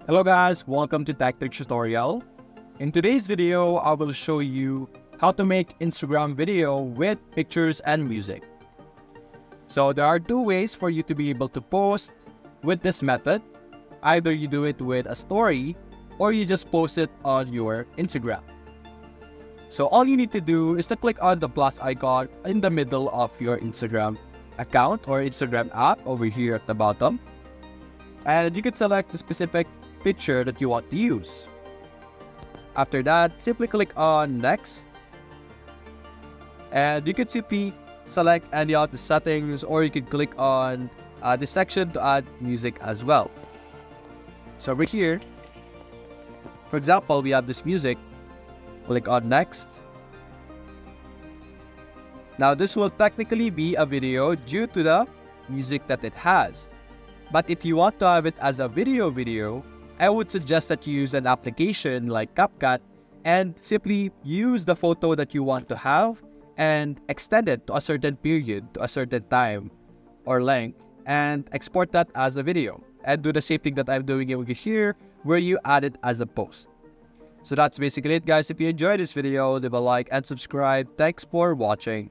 Hello guys, welcome to Tactic Tutorial. In today's video, I will show you how to make Instagram video with pictures and music. So there are two ways for you to be able to post with this method. Either you do it with a story or you just post it on your Instagram. So all you need to do is to click on the plus icon in the middle of your Instagram account or Instagram app over here at the bottom. And you can select the specific picture that you want to use. After that, simply click on next. And you can simply select any of the settings, or you can click on the section to add music as well. So over here, for example, we have this music. Click on next. Now this will technically be a video due to the music that it has. But if you want to have it as a video, I would suggest that you use an application like CapCut and simply use the photo that you want to have and extend it to a certain period, to a certain time or length, and export that as a video. And do the same thing that I'm doing over here, where you add it as a post. So that's basically it, guys. If you enjoyed this video, leave a like and subscribe. Thanks for watching.